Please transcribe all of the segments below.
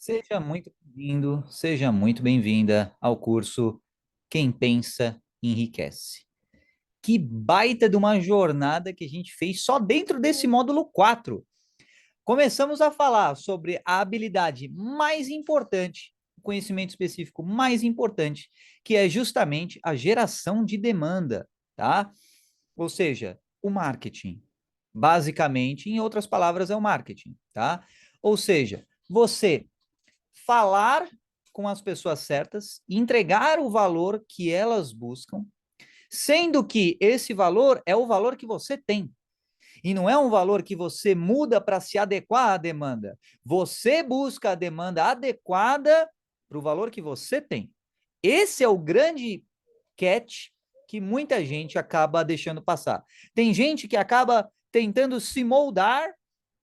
Seja muito bem-vindo, seja muito bem-vinda ao curso Quem Pensa Enriquece. Que baita de uma jornada que a gente fez só dentro desse módulo 4. Começamos a falar sobre a habilidade mais importante, o conhecimento específico mais importante, que é justamente a geração de demanda, tá? Ou seja, o marketing. Basicamente, em outras palavras, é o marketing, tá? Ou seja, você falar com as pessoas certas, entregar o valor que elas buscam, sendo que esse valor é o valor que você tem. E não é um valor que você muda para se adequar à demanda. Você busca a demanda adequada para o valor que você tem. Esse é o grande catch que muita gente acaba deixando passar. Tem gente que acaba tentando se moldar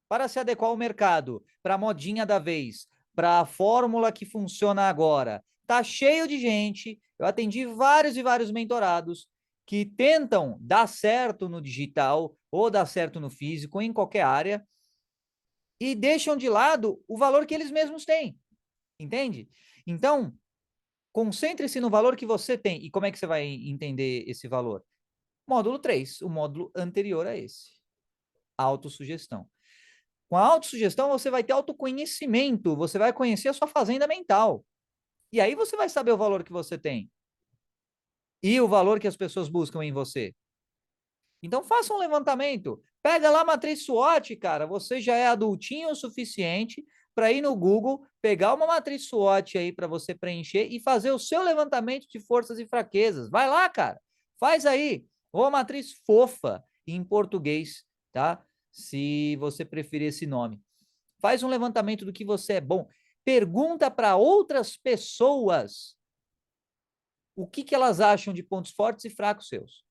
para se adequar ao mercado, para a modinha da vez, para a fórmula que funciona agora. Tá cheio de gente. Eu atendi vários e vários mentorados que tentam dar certo no digital ou dar certo no físico, em qualquer área, e deixam de lado o valor que eles mesmos têm. Entende? Então, concentre-se no valor que você tem. E como é que você vai entender esse valor? Módulo 3, o módulo anterior a esse. Autossugestão. Com a autossugestão, você vai ter autoconhecimento, você vai conhecer a sua fazenda mental. E aí você vai saber o valor que você tem e o valor que as pessoas buscam em você. Então faça um levantamento. Pega lá a matriz SWOT, cara. Você já é adultinho o suficiente para ir no Google, pegar uma matriz SWOT aí para você preencher e fazer o seu levantamento de forças e fraquezas. Vai lá, cara. Faz aí. Ou a matriz fofa em português, tá? Se você preferir esse nome. Faz um levantamento do que você é bom. Pergunta para outras pessoas o que elas acham de pontos fortes e fracos seus.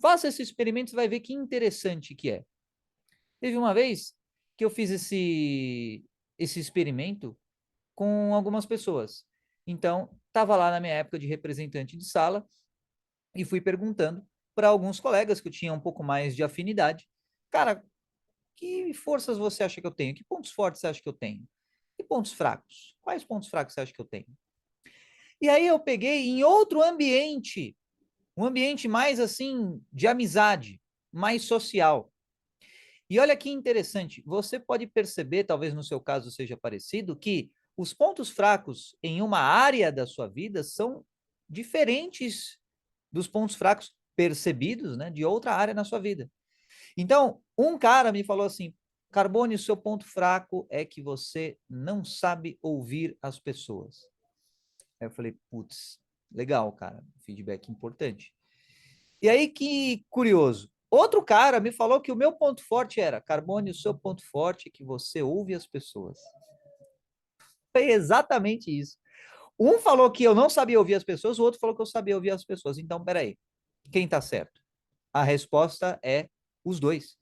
Faça esse experimento e vai ver que interessante que é. Teve uma vez que eu fiz esse experimento com algumas pessoas. Então, estava lá na minha época de representante de sala e fui perguntando para alguns colegas que eu tinha um pouco mais de afinidade. Cara, que forças você acha que eu tenho? Que pontos fortes você acha que eu tenho? E pontos fracos? Quais pontos fracos você acha que eu tenho? E aí eu peguei em outro ambiente, um ambiente mais assim de amizade, mais social. E olha que interessante, você pode perceber, talvez no seu caso seja parecido, que os pontos fracos em uma área da sua vida são diferentes dos pontos fracos percebidos, né, de outra área na sua vida. Então, um cara me falou assim: Carbone, o seu ponto fraco é que você não sabe ouvir as pessoas. Aí eu falei, putz, legal, cara, feedback importante. E aí que curioso. Outro cara me falou que o meu ponto forte era, Carbone, o seu ponto forte é que você ouve as pessoas. Foi exatamente isso. Um falou que eu não sabia ouvir as pessoas, o outro falou que eu sabia ouvir as pessoas. Então, peraí, quem tá certo? A resposta é os dois.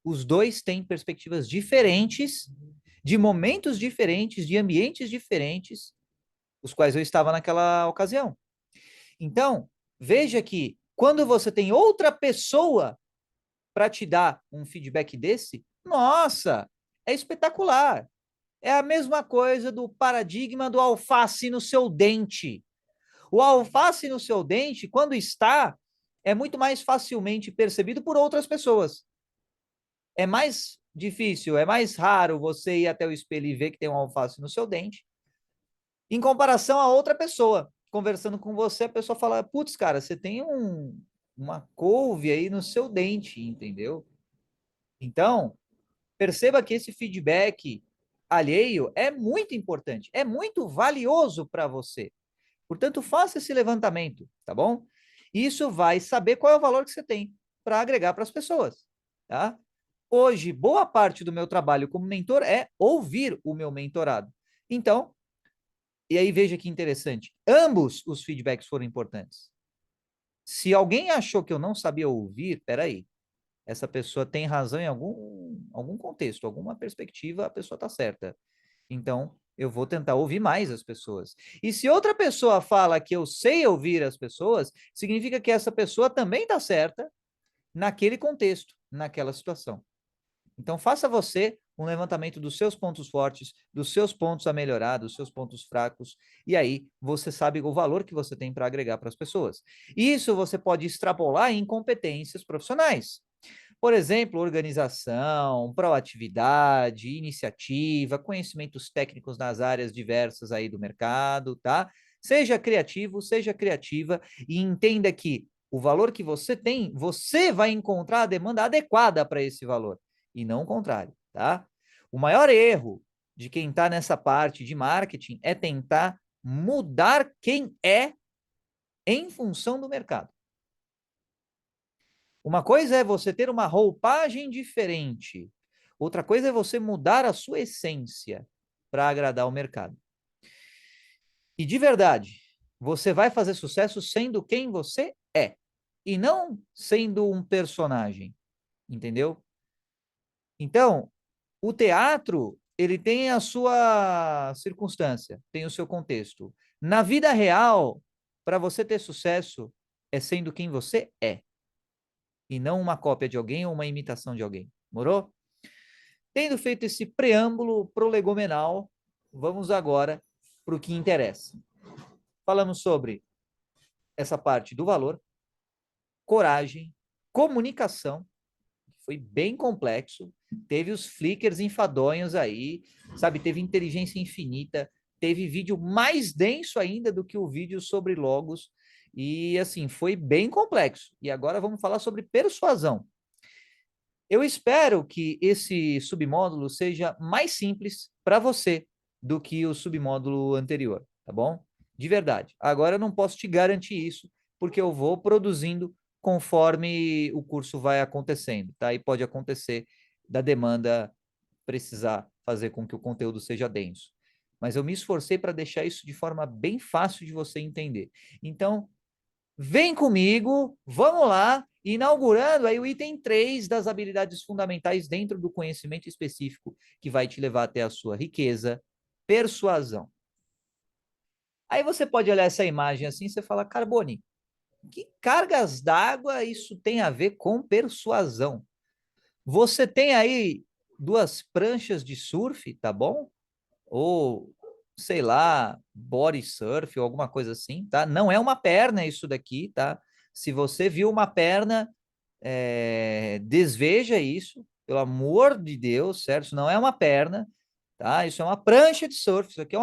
Os dois têm perspectivas diferentes, de momentos diferentes, de ambientes diferentes, os quais eu estava naquela ocasião. Então, veja que quando você tem outra pessoa para te dar um feedback desse, nossa, é espetacular. É a mesma coisa do paradigma do alface no seu dente. O alface no seu dente, quando está, é muito mais facilmente percebido por outras pessoas. É mais difícil, é mais raro você ir até o espelho e ver que tem um alface no seu dente, em comparação a outra pessoa. Conversando com você, a pessoa fala: putz, cara, você tem uma couve aí no seu dente, entendeu? Então, perceba que esse feedback alheio é muito importante, é muito valioso para você. Portanto, faça esse levantamento, tá bom? Isso vai saber qual é o valor que você tem para agregar para as pessoas, tá? Hoje, boa parte do meu trabalho como mentor é ouvir o meu mentorado. Então, e aí veja que interessante, ambos os feedbacks foram importantes. Se alguém achou que eu não sabia ouvir, peraí, essa pessoa tem razão em algum contexto, alguma perspectiva, a pessoa está certa. Então, eu vou tentar ouvir mais as pessoas. E se outra pessoa fala que eu sei ouvir as pessoas, significa que essa pessoa também está certa naquele contexto, naquela situação. Então, faça você um levantamento dos seus pontos fortes, dos seus pontos a melhorar, dos seus pontos fracos, e aí você sabe o valor que você tem para agregar para as pessoas. Isso você pode extrapolar em competências profissionais. Por exemplo, organização, proatividade, iniciativa, conhecimentos técnicos nas áreas diversas aí do mercado, tá? Seja criativo, seja criativa e entenda que o valor que você tem, você vai encontrar a demanda adequada para esse valor e não o contrário, tá? O maior erro de quem está nessa parte de marketing é tentar mudar quem é em função do mercado. Uma coisa é você ter uma roupagem diferente. Outra coisa é você mudar a sua essência para agradar o mercado. E de verdade, você vai fazer sucesso sendo quem você é e não sendo um personagem, entendeu? Então, o teatro, ele tem a sua circunstância, tem o seu contexto. Na vida real, para você ter sucesso, é sendo quem você é e não uma cópia de alguém ou uma imitação de alguém. Morou? Tendo feito esse preâmbulo prolegomenal, vamos agora para o que interessa. Falamos sobre essa parte do valor, coragem, comunicação, foi bem complexo, teve os flickers enfadonhos aí, sabe, teve inteligência infinita, teve vídeo mais denso ainda do que o vídeo sobre logos, e assim, foi bem complexo. E agora vamos falar sobre persuasão. Eu espero que esse submódulo seja mais simples para você do que o submódulo anterior, tá bom? De verdade. Agora eu não posso te garantir isso, porque eu vou produzindo conforme o curso vai acontecendo, tá? E pode acontecer da demanda precisar fazer com que o conteúdo seja denso. Mas eu me esforcei para deixar isso de forma bem fácil de você entender. Então, vem comigo, vamos lá, inaugurando aí o item 3 das habilidades fundamentais dentro do conhecimento específico que vai te levar até a sua riqueza, persuasão. Aí você pode olhar essa imagem assim e você fala, Carbone, que cargas d'água isso tem a ver com persuasão? Você tem aí duas pranchas de surf, tá bom? Ou, sei lá, body surf ou alguma coisa assim, tá? Não é uma perna isso daqui, tá? Se você viu uma perna, desveja isso, pelo amor de Deus, certo? Isso não é uma perna, tá? Isso é uma prancha de surf, isso aqui é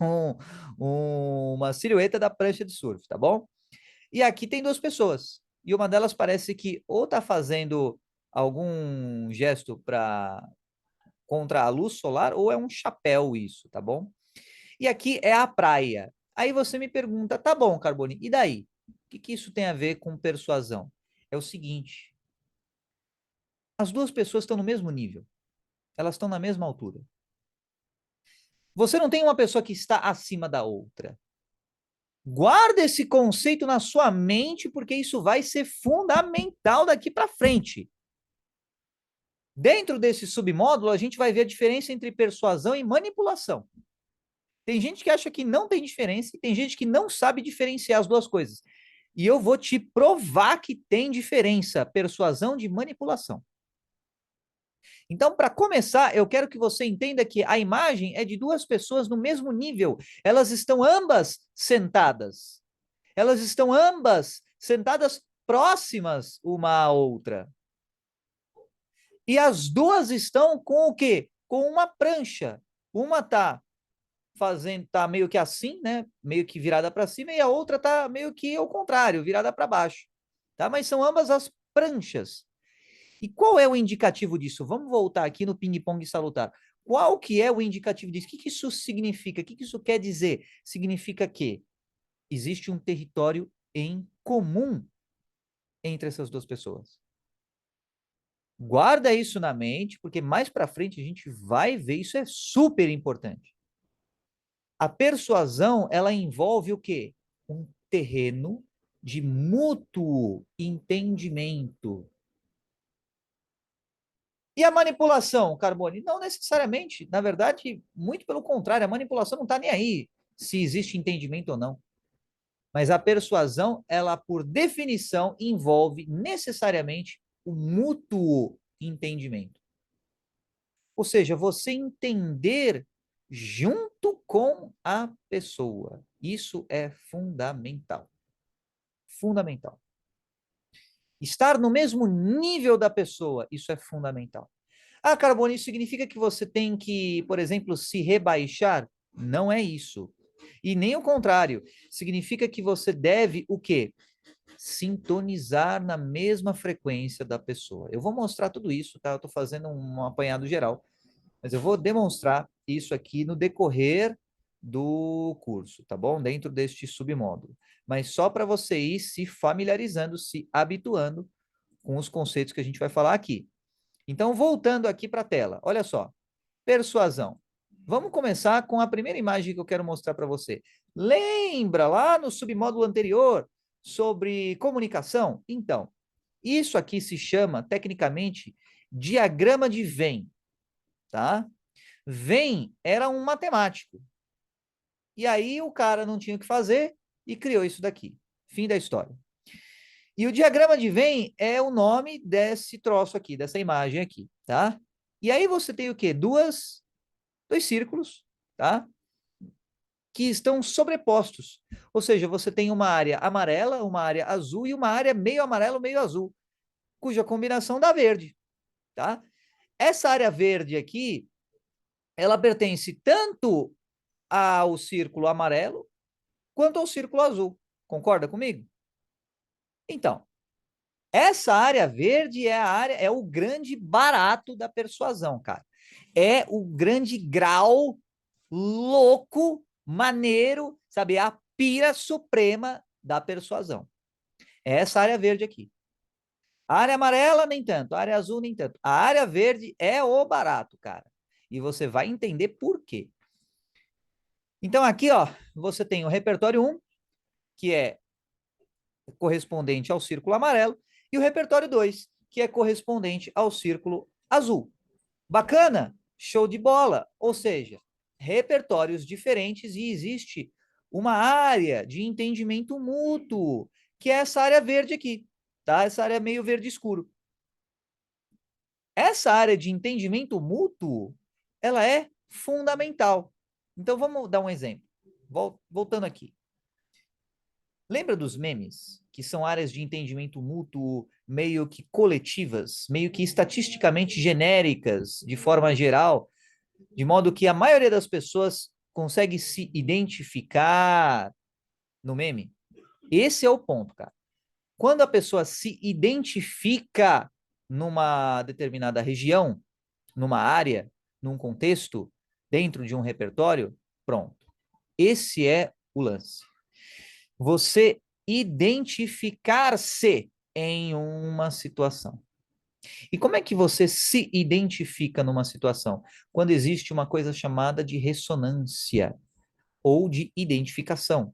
um, uma silhueta da prancha de surf, tá bom? E aqui tem duas pessoas, e uma delas parece que ou tá fazendo algum gesto para contra a luz solar ou é um chapéu isso, tá bom? E aqui é a praia. Aí você me pergunta, tá bom, Carbone, e daí? O que isso tem a ver com persuasão? É o seguinte, as duas pessoas estão no mesmo nível, elas estão na mesma altura. Você não tem uma pessoa que está acima da outra. Guarda esse conceito na sua mente, porque isso vai ser fundamental daqui para frente. Dentro desse submódulo, a gente vai ver a diferença entre persuasão e manipulação. Tem gente que acha que não tem diferença e tem gente que não sabe diferenciar as duas coisas. E eu vou te provar que tem diferença, persuasão de manipulação. Então, para começar, eu quero que você entenda que a imagem é de duas pessoas no mesmo nível. Elas estão ambas sentadas. Elas estão ambas sentadas próximas uma à outra. E as duas estão com o quê? Com uma prancha. Uma tá fazendo, tá meio que assim, né? Meio que virada para cima e a outra tá meio que ao contrário, virada para baixo. Tá? Mas são ambas as pranchas. E qual é o indicativo disso? Vamos voltar aqui no ping-pong salutar. Qual que é o indicativo disso? O que que isso significa? O que que isso quer dizer? Significa que existe um território em comum entre essas duas pessoas. Guarda isso na mente, porque mais para frente a gente vai ver, isso é super importante. A persuasão, ela envolve o quê? Um terreno de mútuo entendimento. E a manipulação, Carbone? Não necessariamente. Na verdade, muito pelo contrário, a manipulação não está nem aí se existe entendimento ou não. Mas a persuasão, ela, por definição, envolve necessariamente o mútuo entendimento. Ou seja, você entender junto com a pessoa. Isso é fundamental. Fundamental. Estar no mesmo nível da pessoa, isso é fundamental. Ah, Carbone, isso significa que você tem que, por exemplo, se rebaixar? Não é isso. E nem o contrário. Significa que você deve o quê? Sintonizar na mesma frequência da pessoa. Eu vou mostrar tudo isso, tá? Eu estou fazendo um apanhado geral, mas eu vou demonstrar isso aqui no decorrer do curso, tá bom? Dentro deste submódulo. Mas só para você ir se familiarizando, se habituando com os conceitos que a gente vai falar aqui. Então, voltando aqui para a tela, olha só. Persuasão. Vamos começar com a primeira imagem que eu quero mostrar para você. Lembra lá no submódulo anterior sobre comunicação? Então, isso aqui se chama, tecnicamente, diagrama de Venn, tá? Venn era um matemático. E aí o cara não tinha o que fazer e criou isso daqui. Fim da história. E o diagrama de Venn é o nome desse troço aqui, dessa imagem aqui, tá? E aí você tem o quê? Dois círculos, tá? Que estão sobrepostos. Ou seja, você tem uma área amarela, uma área azul e uma área meio amarelo, meio azul, cuja combinação dá verde, tá? Essa área verde aqui, ela pertence tanto ao círculo amarelo quanto ao círculo azul. Concorda comigo? Então, essa área verde é a área, é o grande barato da persuasão, cara. É o grande grau louco, maneiro, sabe? A pira suprema da persuasão. É essa área verde aqui. A área amarela, nem tanto. A área azul, nem tanto. A área verde é o barato, cara. E você vai entender por quê. Então, aqui, ó, você tem o repertório 1, que é correspondente ao círculo amarelo, e o repertório 2, que é correspondente ao círculo azul. Bacana? Show de bola. Ou seja, repertórios diferentes e existe uma área de entendimento mútuo, que é essa área verde aqui, tá? Essa área meio verde escuro. Essa área de entendimento mútuo, ela é fundamental. Então vamos dar um exemplo. Voltando aqui. Lembra dos memes, que são áreas de entendimento mútuo meio que coletivas, meio que estatisticamente genéricas, de forma geral, de modo que a maioria das pessoas consegue se identificar no meme? Esse é o ponto, cara. Quando a pessoa se identifica numa determinada região, numa área, num contexto, dentro de um repertório, pronto. Esse é o lance. Você identificar-se em uma situação. E como é que você se identifica numa situação? Quando existe uma coisa chamada de ressonância ou de identificação.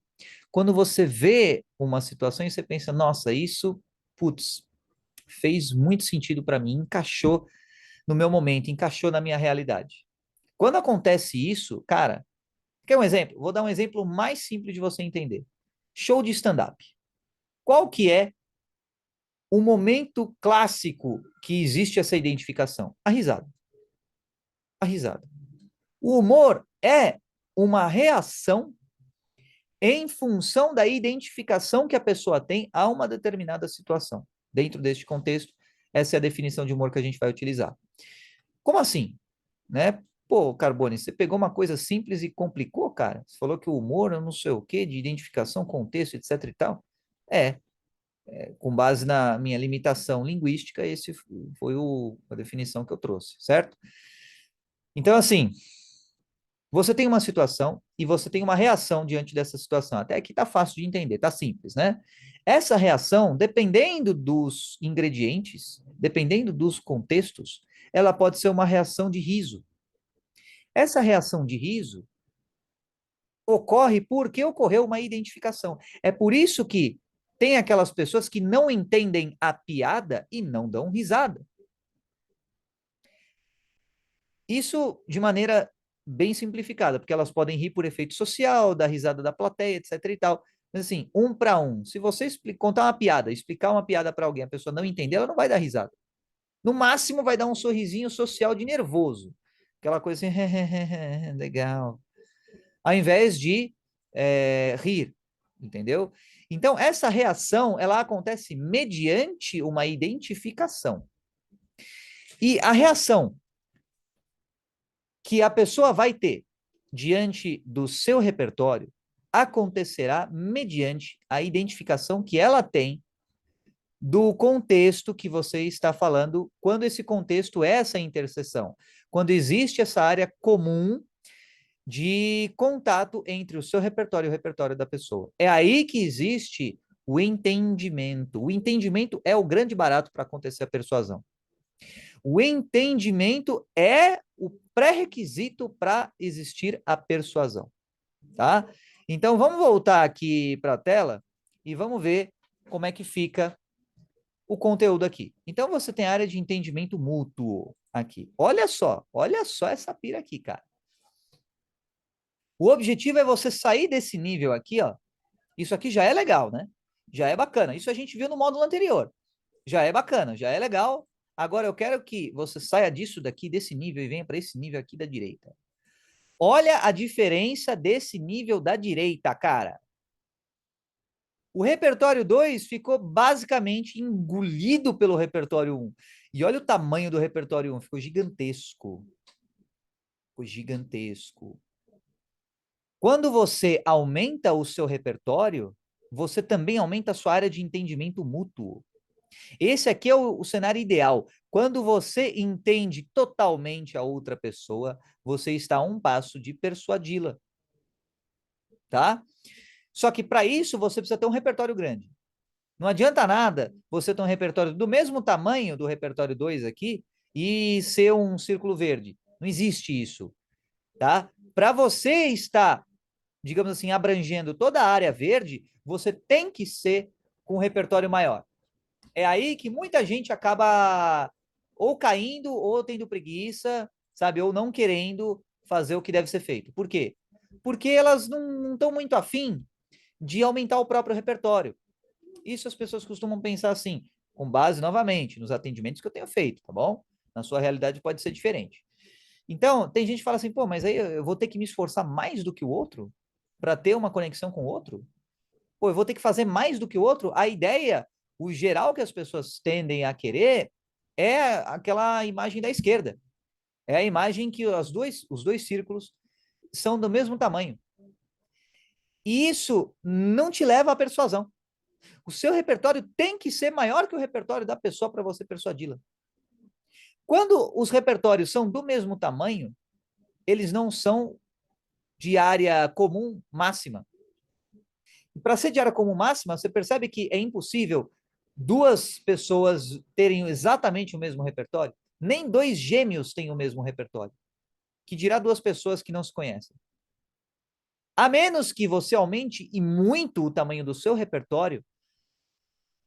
Quando você vê uma situação e você pensa, nossa, isso, putz, fez muito sentido para mim, encaixou no meu momento, encaixou na minha realidade. Quando acontece isso, cara, quer um exemplo? Vou dar um exemplo mais simples de você entender. Show de stand-up. Qual que é o momento clássico que existe essa identificação? A risada. A risada. O humor é uma reação em função da identificação que a pessoa tem a uma determinada situação. Dentro deste contexto, essa é a definição de humor que a gente vai utilizar. Como assim? Né? Pô, Carbone, você pegou uma coisa simples e complicou, cara? Você falou que o humor é não sei o quê, de identificação, contexto, etc e tal. É, com base na minha limitação linguística, esse foi a definição que eu trouxe, certo? Então, assim, você tem uma situação e você tem uma reação diante dessa situação. Até aqui tá fácil de entender, tá simples, né? Essa reação, dependendo dos ingredientes, dependendo dos contextos, ela pode ser uma reação de riso. Essa reação de riso ocorre porque ocorreu uma identificação. É por isso que tem aquelas pessoas que não entendem a piada e não dão risada. Isso de maneira bem simplificada, porque elas podem rir por efeito social, dar risada da plateia, etc e tal. Mas assim, um para um, se você contar uma piada, explicar uma piada para alguém, a pessoa não entender, ela não vai dar risada. No máximo vai dar um sorrisinho social de nervoso, Aquela coisa assim, legal. Ao invés de rir, entendeu? Então, essa reação, ela acontece mediante uma identificação. E a reação que a pessoa vai ter diante do seu repertório acontecerá mediante a identificação que ela tem do contexto que você está falando, quando esse contexto é essa interseção, quando existe essa área comum de contato entre o seu repertório e o repertório da pessoa. É aí que existe o entendimento. O entendimento é o grande barato para acontecer a persuasão. O entendimento é o pré-requisito para existir a persuasão, tá? Então vamos voltar aqui para a tela e vamos ver como é que fica o conteúdo aqui. Então você tem a área de entendimento mútuo aqui. Olha só essa pira aqui, cara. O objetivo é você sair desse nível aqui, ó. Isso aqui já é legal, né? Já é bacana. Isso a gente viu no módulo anterior. Já é bacana, já é legal. Agora eu quero que você saia disso daqui, desse nível, e venha para esse nível aqui da direita. Olha a diferença desse nível da direita, cara. O repertório 2 ficou basicamente engolido pelo repertório 1. E olha o tamanho do repertório 1, ficou gigantesco. Ficou gigantesco. Quando você aumenta o seu repertório, você também aumenta a sua área de entendimento mútuo. Esse aqui é o cenário ideal. Quando você entende totalmente a outra pessoa, você está a um passo de persuadi-la, tá? Só que para isso você precisa ter um repertório grande. Não adianta nada você ter um repertório do mesmo tamanho do repertório 2 aqui e ser um círculo verde. Não existe isso, tá? Para você estar, digamos assim, abrangendo toda a área verde, você tem que ser com um repertório maior. É aí que muita gente acaba ou caindo, ou tendo preguiça, sabe? Ou não querendo fazer o que deve ser feito. Por quê? Porque elas não estão muito afim de aumentar o próprio repertório. Isso as pessoas costumam pensar assim, com base, novamente, nos atendimentos que eu tenho feito, tá bom? Na sua realidade pode ser diferente. Então, tem gente que fala assim, pô, mas aí eu vou ter que me esforçar mais do que o outro para ter uma conexão com o outro? Pô, eu vou ter que fazer mais do que o outro? A ideia, o geral que as pessoas tendem a querer é aquela imagem da esquerda. É a imagem que os dois círculos são do mesmo tamanho. E isso não te leva à persuasão. O seu repertório tem que ser maior que o repertório da pessoa para você persuadi-la. Quando os repertórios são do mesmo tamanho, eles não são de área comum máxima. Para ser de área comum máxima, você percebe que é impossível duas pessoas terem exatamente o mesmo repertório? Nem dois gêmeos têm o mesmo repertório. Que dirá duas pessoas que não se conhecem. A menos que você aumente e muito o tamanho do seu repertório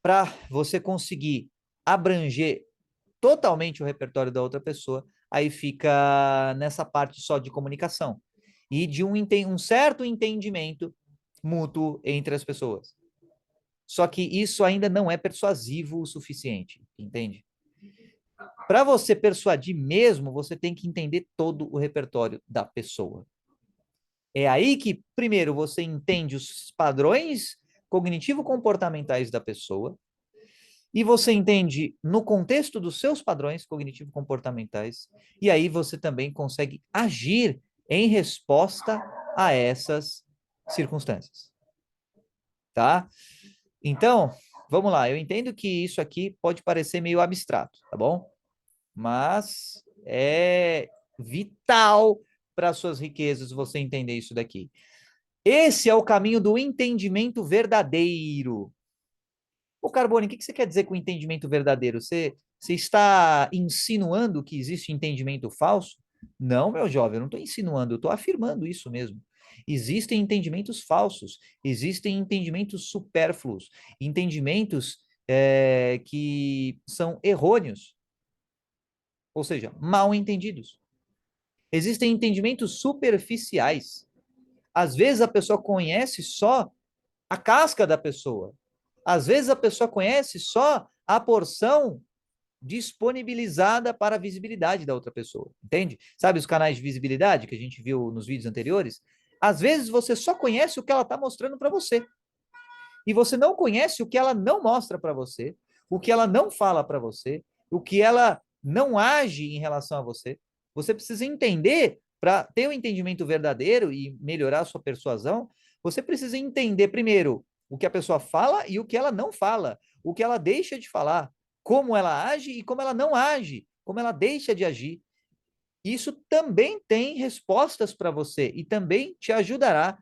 para você conseguir abranger totalmente o repertório da outra pessoa, aí fica nessa parte só de comunicação e de um certo entendimento mútuo entre as pessoas. Só que isso ainda não é persuasivo o suficiente, entende? Para você persuadir mesmo, você tem que entender todo o repertório da pessoa. É aí que, primeiro, você entende os padrões cognitivo-comportamentais da pessoa, e você entende no contexto dos seus padrões cognitivo-comportamentais, e aí você também consegue agir em resposta a essas circunstâncias, tá? Então, vamos lá, eu entendo que isso aqui pode parecer meio abstrato, tá bom? Mas é vital para suas riquezas você entender isso daqui. Esse é o caminho do entendimento verdadeiro. Ô, Carbone, o que você quer dizer com entendimento verdadeiro? Você está insinuando que existe entendimento falso? Não, meu jovem, eu não estou insinuando, eu estou afirmando isso mesmo. Existem entendimentos falsos, existem entendimentos supérfluos, entendimentos que são errôneos, ou seja, mal entendidos. Existem entendimentos superficiais. Às vezes a pessoa conhece só a casca da pessoa. Às vezes a pessoa conhece só a porção disponibilizada para a visibilidade da outra pessoa, entende? Sabe os canais de visibilidade que a gente viu nos vídeos anteriores? Às vezes você só conhece o que ela está mostrando para você e você não conhece o que ela não mostra para você, o que ela não fala para você, o que ela não age em relação a você. Você precisa entender, para ter o um entendimento verdadeiro e melhorar a sua persuasão, você precisa entender primeiro o que a pessoa fala e o que ela não fala, o que ela deixa de falar, como ela age e como ela não age, como ela deixa de agir. Isso também tem respostas para você e também te ajudará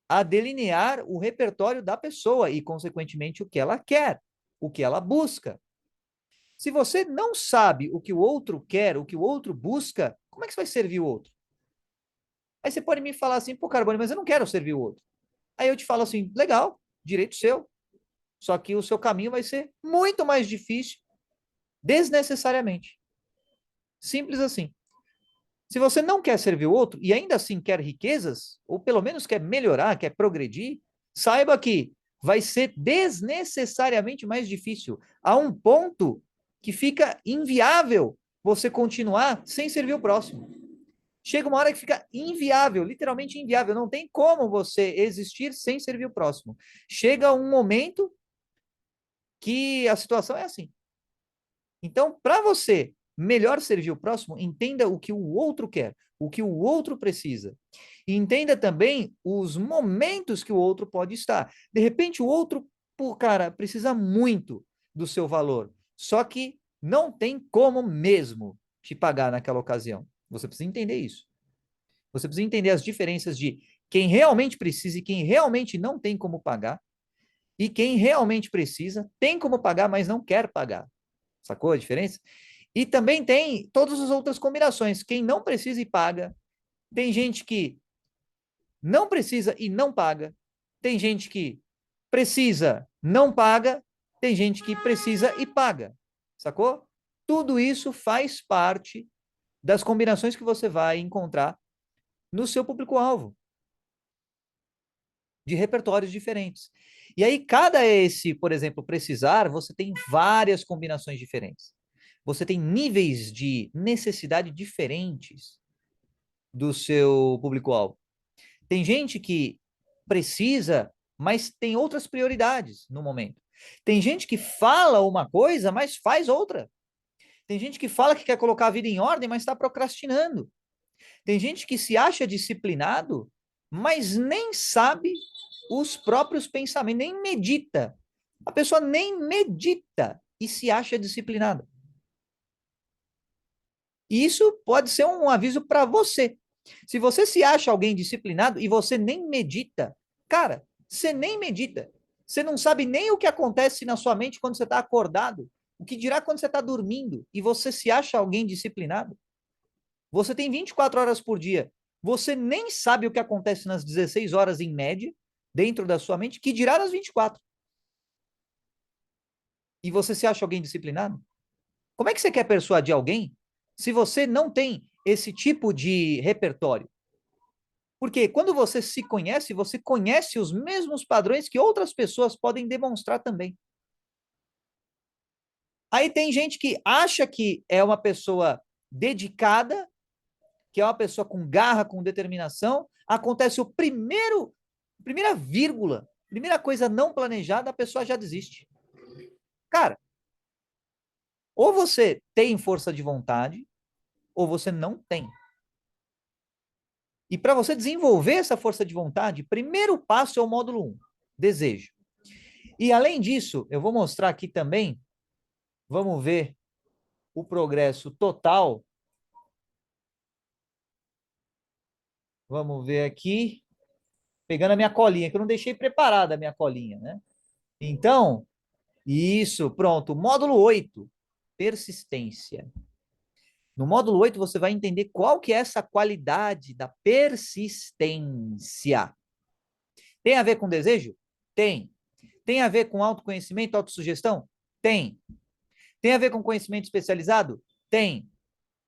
a delinear o repertório da pessoa e, consequentemente, o que ela quer, o que ela busca. Se você não sabe o que o outro quer, o que o outro busca, como é que você vai servir o outro? Aí você pode me falar assim, pô, Carbone, mas eu não quero servir o outro. Aí eu te falo assim, legal, direito seu. Só que o seu caminho vai ser muito mais difícil, desnecessariamente. Simples assim. Se você não quer servir o outro e ainda assim quer riquezas, ou pelo menos quer melhorar, quer progredir, saiba que vai ser desnecessariamente mais difícil, a um ponto que fica inviável você continuar sem servir o próximo. Chega uma hora que fica inviável, literalmente inviável, não tem como você existir sem servir o próximo. Chega um momento que a situação é assim. Então, para você melhor servir o próximo, entenda o que o outro quer, o que o outro precisa. E entenda também os momentos que o outro pode estar. De repente, o outro, pô, cara, precisa muito do seu valor, só que não tem como mesmo te pagar naquela ocasião. Você precisa entender isso. Você precisa entender as diferenças de quem realmente precisa e quem realmente não tem como pagar, e quem realmente precisa, tem como pagar, mas não quer pagar. Sacou a diferença? E também tem todas as outras combinações. Quem não precisa e paga. Tem gente que não precisa e não paga. Tem gente que precisa, não paga. Tem gente que precisa e paga. Sacou? Tudo isso faz parte das combinações que você vai encontrar no seu público-alvo, de repertórios diferentes. E aí, cada esse, por exemplo, precisar, você tem várias combinações diferentes. Você tem níveis de necessidade diferentes do seu público-alvo. Tem gente que precisa, mas tem outras prioridades no momento. Tem gente que fala uma coisa, mas faz outra. Tem gente que fala que quer colocar a vida em ordem, mas está procrastinando. Tem gente que se acha disciplinado, mas nem sabe os próprios pensamentos, nem medita. A pessoa nem medita e se acha disciplinada. E isso pode ser um aviso para você. Se você se acha alguém disciplinado e você nem medita, cara, você nem medita. Você não sabe nem o que acontece na sua mente quando você está acordado. O que dirá quando você está dormindo e você se acha alguém disciplinado? Você tem 24 horas por dia. Você nem sabe o que acontece nas 16 horas em média dentro da sua mente, que dirá nas 24. E você se acha alguém disciplinado? Como é que você quer persuadir alguém se você não tem esse tipo de repertório? Porque quando você conhece os mesmos padrões que outras pessoas podem demonstrar também. Aí tem gente que acha que é uma pessoa dedicada, que é uma pessoa com garra, com determinação, acontece primeira vírgula, primeira coisa não planejada, a pessoa já desiste. Cara, ou você tem força de vontade, ou você não tem. E para você desenvolver essa força de vontade, primeiro passo é o módulo 1, desejo. E além disso, eu vou mostrar aqui também, vamos ver o progresso total. Vamos ver aqui, pegando a minha colinha, que eu não deixei preparada a minha colinha, né? Então, isso, pronto. Módulo 8, persistência. No módulo 8 você vai entender qual que é essa qualidade da persistência. Tem a ver com desejo? Tem. Tem a ver com autoconhecimento, autossugestão? Tem. Tem a ver com conhecimento especializado? Tem.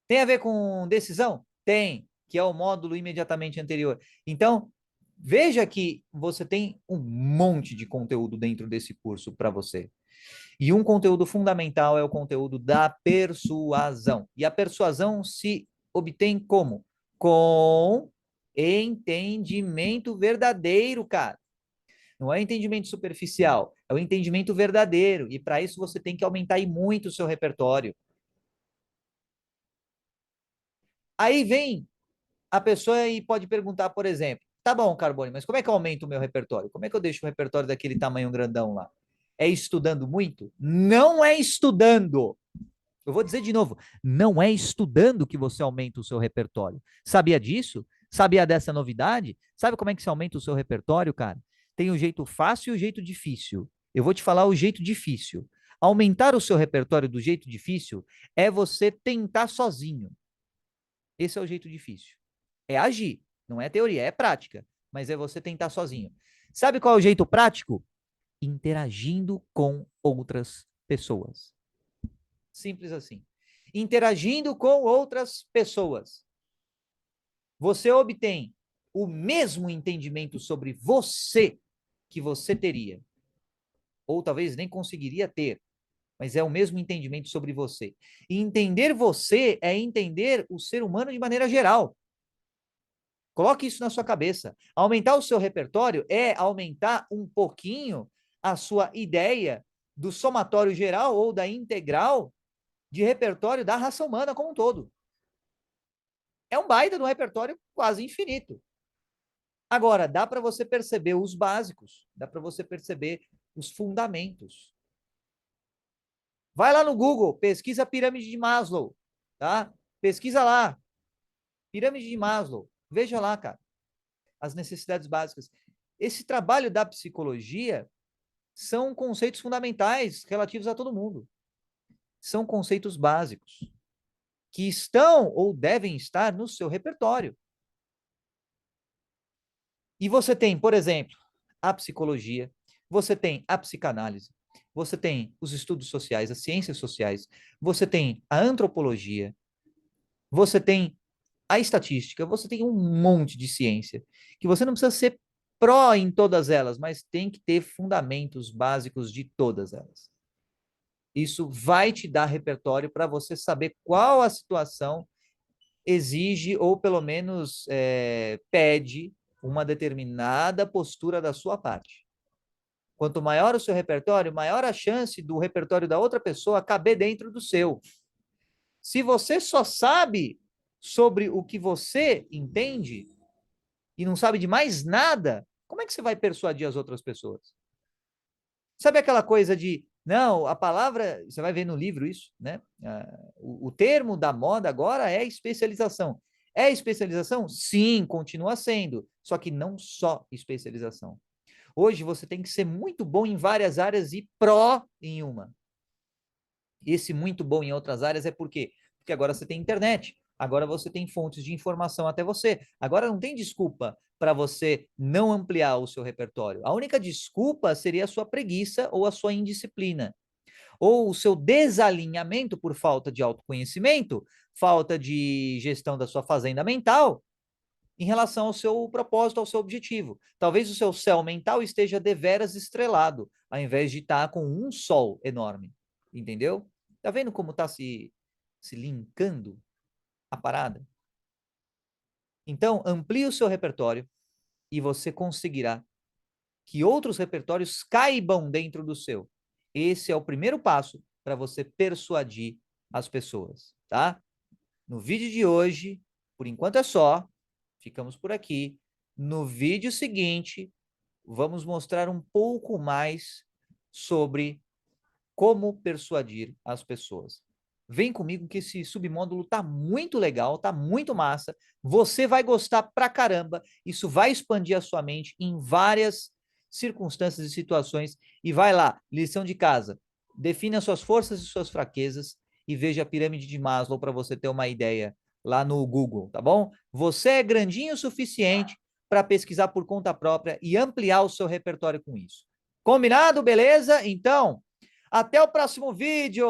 Tem a ver com decisão? Tem, que é o módulo imediatamente anterior. Então, veja que você tem um monte de conteúdo dentro desse curso para você. E um conteúdo fundamental é o conteúdo da persuasão. E a persuasão se obtém como? Com entendimento verdadeiro, cara. Não é entendimento superficial, é o entendimento verdadeiro. E para isso você tem que aumentar e muito o seu repertório. Aí vem a pessoa e pode perguntar, por exemplo, tá bom, Carbone, mas como é que eu aumento o meu repertório? Como é que eu deixo o repertório daquele tamanho grandão lá? É estudando muito? Não é estudando. Eu vou dizer de novo, não é estudando que você aumenta o seu repertório. Sabia disso? Sabia dessa novidade? Sabe como é que se aumenta o seu repertório, cara? Tem o jeito fácil e o jeito difícil. Eu vou te falar o jeito difícil. Aumentar o seu repertório do jeito difícil é você tentar sozinho. Esse é o jeito difícil. É agir, não é teoria, é prática, mas é você tentar sozinho. Sabe qual é o jeito prático? Interagindo com outras pessoas. Simples assim. Interagindo com outras pessoas. Você obtém o mesmo entendimento sobre você que você teria, ou talvez nem conseguiria ter, mas é o mesmo entendimento sobre você. E entender você é entender o ser humano de maneira geral. Coloque isso na sua cabeça. Aumentar o seu repertório é aumentar um pouquinho a sua ideia do somatório geral ou da integral de repertório da raça humana como um todo. É um baita de um repertório quase infinito. Agora, dá para você perceber os básicos, dá para você perceber os fundamentos. Vai lá no Google, pesquisa a pirâmide de Maslow, tá? Pesquisa lá, pirâmide de Maslow. Veja lá, cara, as necessidades básicas. Esse trabalho da psicologia são conceitos fundamentais relativos a todo mundo. São conceitos básicos que estão ou devem estar no seu repertório. E você tem, por exemplo, a psicologia, você tem a psicanálise, você tem os estudos sociais, as ciências sociais, você tem a antropologia, você tem a estatística, você tem um monte de ciência, que você não precisa ser pró em todas elas, mas tem que ter fundamentos básicos de todas elas. Isso vai te dar repertório para você saber qual a situação exige ou pelo menos pede uma determinada postura da sua parte. Quanto maior o seu repertório, maior a chance do repertório da outra pessoa caber dentro do seu. Se você só sabe sobre o que você entende e não sabe de mais nada, como é que você vai persuadir as outras pessoas? Sabe aquela coisa de, não, a palavra, você vai ver no livro isso, né? O termo da moda agora é especialização. É especialização? Sim, continua sendo, só que não só especialização. Hoje você tem que ser muito bom em várias áreas e pró em uma. Esse muito bom em outras áreas é por quê? Porque agora você tem internet, agora você tem fontes de informação até você. Agora não tem desculpa para você não ampliar o seu repertório. A única desculpa seria a sua preguiça ou a sua indisciplina, ou o seu desalinhamento por falta de autoconhecimento, falta de gestão da sua fazenda mental em relação ao seu propósito, ao seu objetivo. Talvez o seu céu mental esteja deveras estrelado, ao invés de estar com um sol enorme. Entendeu? Tá vendo como está se linkando a parada? Então, amplie o seu repertório e você conseguirá que outros repertórios caibam dentro do seu. Esse é o primeiro passo para você persuadir as pessoas, tá? No vídeo de hoje, por enquanto é só, ficamos por aqui. No vídeo seguinte, vamos mostrar um pouco mais sobre como persuadir as pessoas. Vem comigo que esse submódulo tá muito legal, tá muito massa. Você vai gostar pra caramba. Isso vai expandir a sua mente em várias circunstâncias e situações. E vai lá, lição de casa. Defina as suas forças e suas fraquezas e veja a pirâmide de Maslow para você ter uma ideia lá no Google, tá bom? Você é grandinho o suficiente para pesquisar por conta própria e ampliar o seu repertório com isso. Combinado? Beleza? Então, até o próximo vídeo!